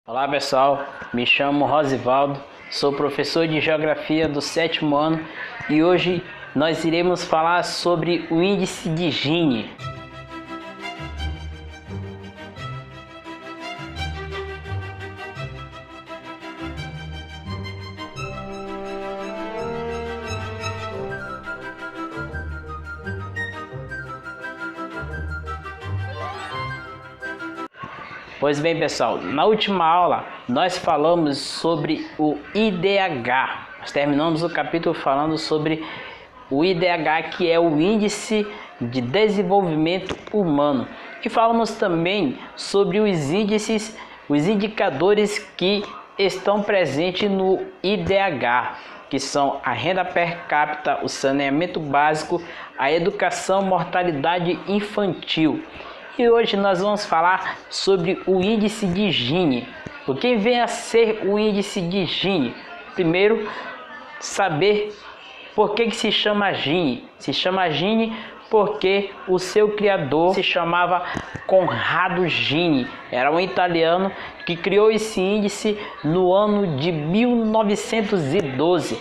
Olá pessoal, me chamo Rosivaldo, sou professor de Geografia do 7º ano e hoje nós iremos falar sobre o índice de Gini. Pois bem pessoal, na última aula nós falamos sobre o IDH. Nós terminamos o capítulo falando sobre o IDH, que é o Índice de Desenvolvimento Humano. E falamos também sobre os índices, os indicadores que estão presentes no IDH, que são a renda per capita, o saneamento básico, a educação, mortalidade infantil. E hoje nós vamos falar sobre o índice de Gini. O que vem a ser o índice de Gini? Primeiro, saber por que se chama Gini. Se chama Gini porque o seu criador se chamava Conrado Gini. Era um italiano que criou esse índice no ano de 1912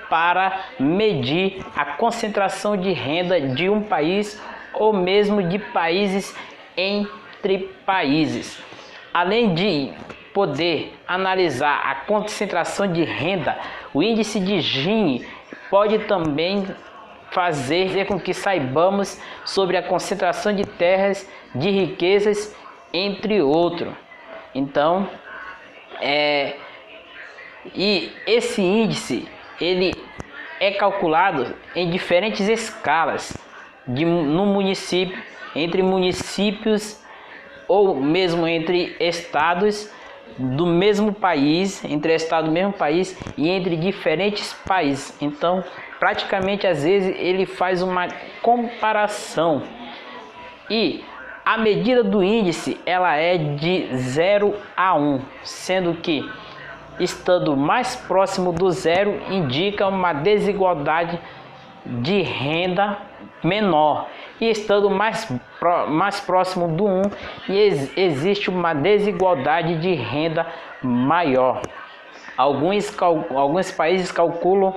para medir a concentração de renda de um país ou mesmo de países entre países. Além de poder analisar a concentração de renda, o índice de Gini pode também fazer com que saibamos sobre a concentração de terras, de riquezas, entre outros. Então, e esse índice ele é calculado em diferentes escalas no município, entre municípios ou mesmo entre estados do mesmo país, entre estados do mesmo país e entre diferentes países. Então, praticamente às vezes ele faz uma comparação. E a medida do índice ela é de 0 a 1, sendo que estando mais próximo do zero indica uma desigualdade de renda menor, e estando mais próximo do 1 existe uma desigualdade de renda maior. Alguns países calculam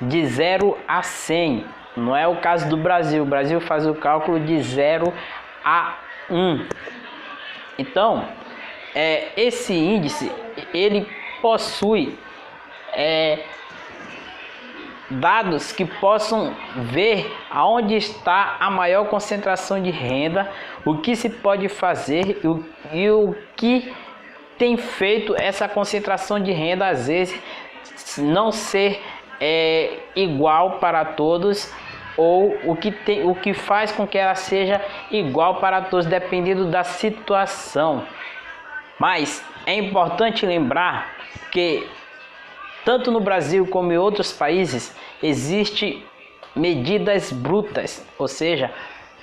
de 0 a 100, não é o caso do Brasil. O Brasil faz o cálculo de 0 a 1. Então, esse índice ele possui dados que possam ver aonde está a maior concentração de renda, o que se pode fazer e o que tem feito essa concentração de renda às vezes não ser igual para todos, ou o que faz com que ela seja igual para todos, dependendo da situação. Mas é importante lembrar que tanto no Brasil como em outros países existem medidas brutas, ou seja,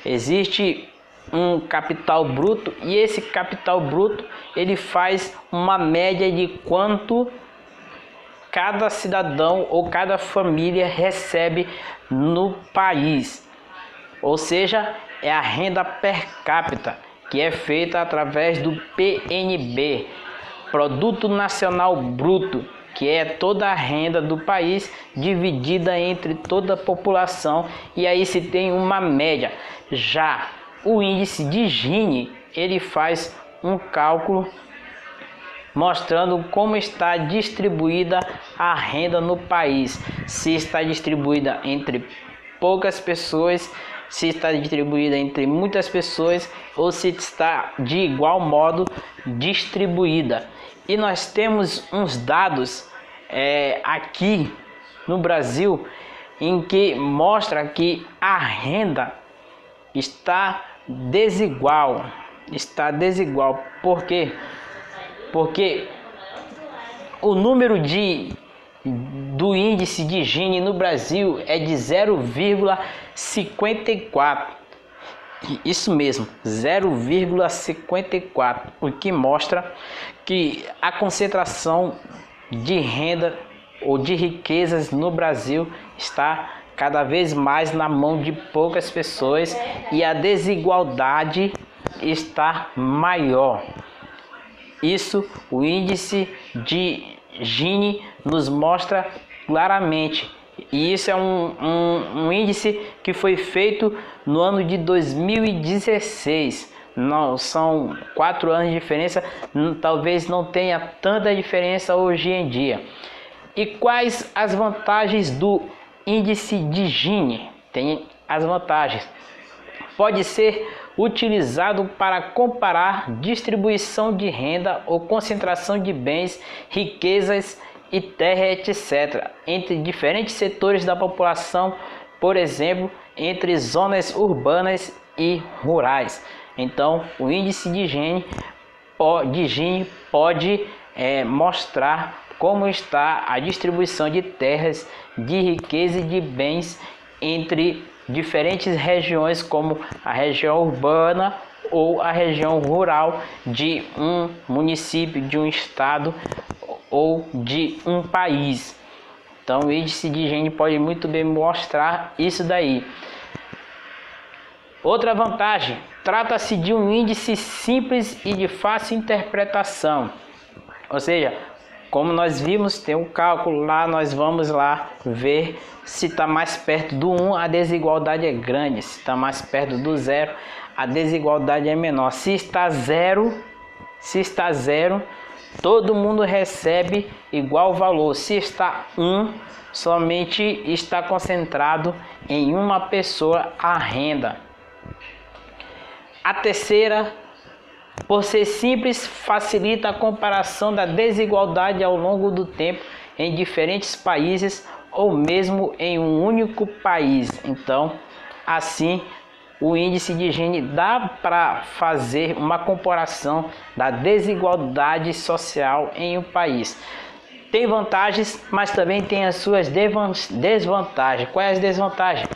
existe um capital bruto, e esse capital bruto ele faz uma média de quanto cada cidadão ou cada família recebe no país. Ou seja, é a renda per capita, que é feita através do PNB, Produto Nacional Bruto, que é toda a renda do país dividida entre toda a população, e aí se tem uma média. Já o índice de Gini ele faz um cálculo mostrando como está distribuída a renda no país, se está distribuída entre poucas pessoas, se está distribuída entre muitas pessoas ou se está de igual modo distribuída. E nós temos uns dados aqui no Brasil em que mostra que a renda está desigual. Por quê? Porque o número do índice de Gini no Brasil é de 0,54. Isso mesmo, 0,54, o que mostra que a concentração de renda ou de riquezas no Brasil está cada vez mais na mão de poucas pessoas e a desigualdade está maior. Isso o índice de Gini nos mostra claramente. E isso é um índice que foi feito no ano de 2016. Não, são 4 anos de diferença, talvez não tenha tanta diferença hoje em dia. E quais as vantagens do índice de Gini? Tem as vantagens. Pode ser utilizado para comparar distribuição de renda ou concentração de bens, riquezas e terra, etc., entre diferentes setores da população, por exemplo, entre zonas urbanas e rurais. Então, o índice de Gini pode mostrar como está a distribuição de terras, de riqueza e de bens entre diferentes regiões, como a região urbana ou a região rural de um município, de um estado ou de um país. Então, o índice de Gini pode muito bem mostrar isso daí. Outra vantagem, trata-se de um índice simples e de fácil interpretação. Ou seja, como nós vimos, tem um cálculo lá, nós vamos lá ver se está mais perto do 1, a desigualdade é grande. Se está mais perto do 0, a desigualdade é menor. Se está zero, todo mundo recebe igual valor. Se está 1, somente está concentrado em uma pessoa a renda. A terceira, por ser simples, facilita a comparação da desigualdade ao longo do tempo em diferentes países ou mesmo em um único país. Então, assim, o índice de Gini dá para fazer uma comparação da desigualdade social em um país. Tem vantagens, mas também tem as suas desvantagens. Quais as desvantagens?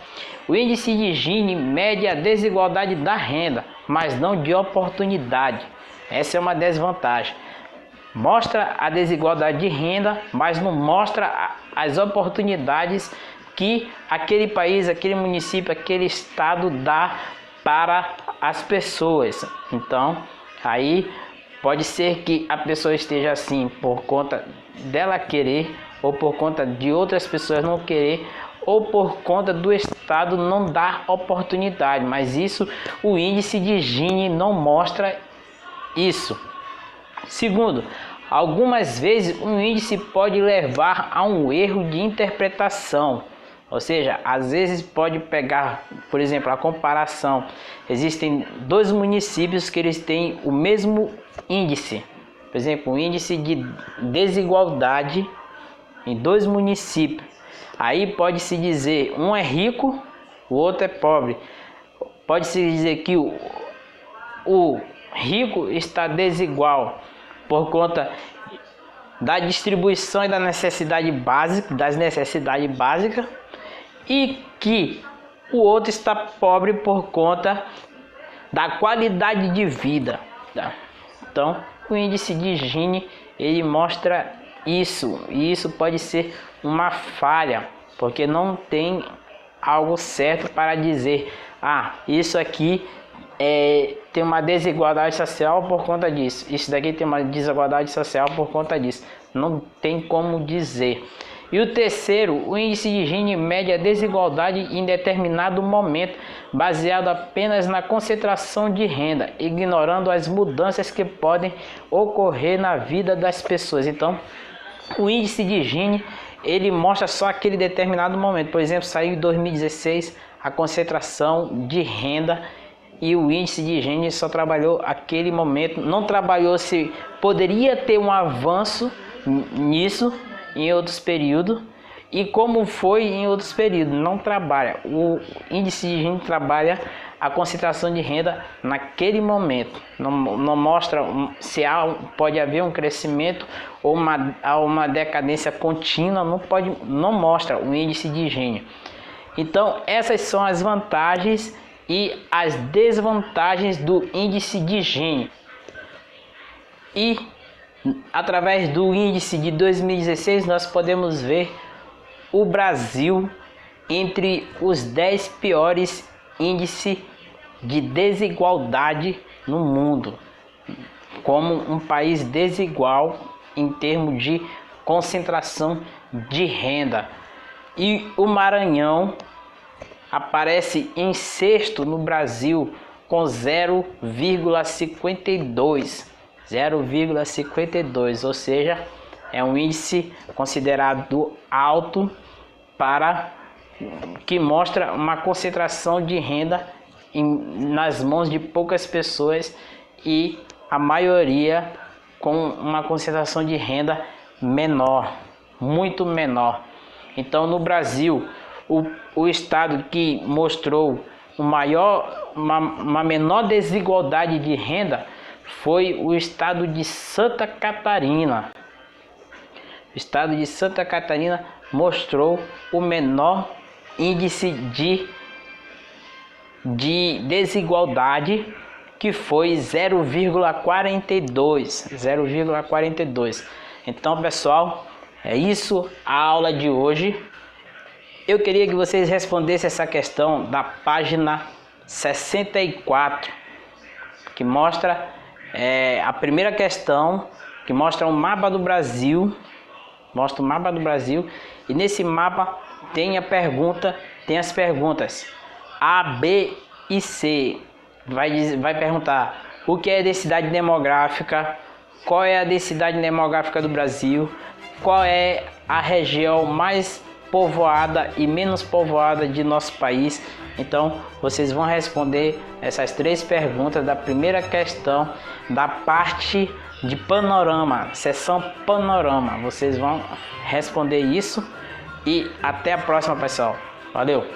O índice de Gini mede a desigualdade da renda, mas não de oportunidade. Essa é uma desvantagem. Mostra a desigualdade de renda, mas não mostra as oportunidades que aquele país, aquele município, aquele estado dá para as pessoas. Então, aí pode ser que a pessoa esteja assim por conta dela querer, ou por conta de outras pessoas não querer, ou por conta do estado não dar oportunidade. Mas isso, o índice de Gini não mostra isso. Segundo, algumas vezes um índice pode levar a um erro de interpretação. Ou seja, às vezes pode pegar, por exemplo, a comparação. Existem 2 municípios que eles têm o mesmo índice. Por exemplo, o índice de desigualdade em 2 municípios. Aí pode-se dizer, um é rico, o outro é pobre. Pode-se dizer que o rico está desigual por conta da distribuição e da necessidade básica, das necessidades básicas, e que o outro está pobre por conta da qualidade de vida. Então, o índice de Gini, ele mostra isso, e isso pode ser uma falha, porque não tem algo certo para dizer, isso aqui tem uma desigualdade social por conta disso, isso daqui tem uma desigualdade social por conta disso. Não tem como dizer. E o terceiro, o índice de Gini mede a desigualdade em determinado momento, baseado apenas na concentração de renda, ignorando as mudanças que podem ocorrer na vida das pessoas. Então, o índice de Gini, ele mostra só aquele determinado momento. Por exemplo, saiu em 2016 a concentração de renda, e o índice de Gini só trabalhou aquele momento, não trabalhou se poderia ter um avanço nisso em outros períodos e como foi em outros períodos. Não trabalha. O índice de Gini trabalha a concentração de renda naquele momento. Não mostra se pode haver um crescimento ou uma decadência contínua. Não mostra o índice de Gini. Então, essas são as vantagens e as desvantagens do índice de Gini. E através do índice de 2016 nós podemos ver o Brasil entre os 10 piores índices de desigualdade no mundo. como um país desigual em termos de concentração de renda. E o Maranhão aparece em sexto no Brasil com 0,52, ou seja, é um índice considerado alto para que mostra uma concentração de renda nas mãos de poucas pessoas e a maioria com uma concentração de renda menor, muito menor. Então, no Brasil, o estado que mostrou uma menor desigualdade de renda foi o estado de Santa Catarina. O estado de Santa Catarina mostrou o menor índice de desigualdade, que foi 0,42. Então, pessoal, é isso a aula de hoje. Eu queria que vocês respondessem essa questão da página 64, que mostra a primeira questão, que mostra um mapa do Brasil. Mostra o mapa do Brasil e nesse mapa tem as perguntas A, B e C. Vai perguntar o que é densidade demográfica, qual é a densidade demográfica do Brasil, qual é a região mais povoada e menos povoada de nosso país. Então vocês vão responder essas 3 perguntas da primeira questão da parte de panorama, seção panorama. Vocês vão responder isso e até a próxima, pessoal. Valeu!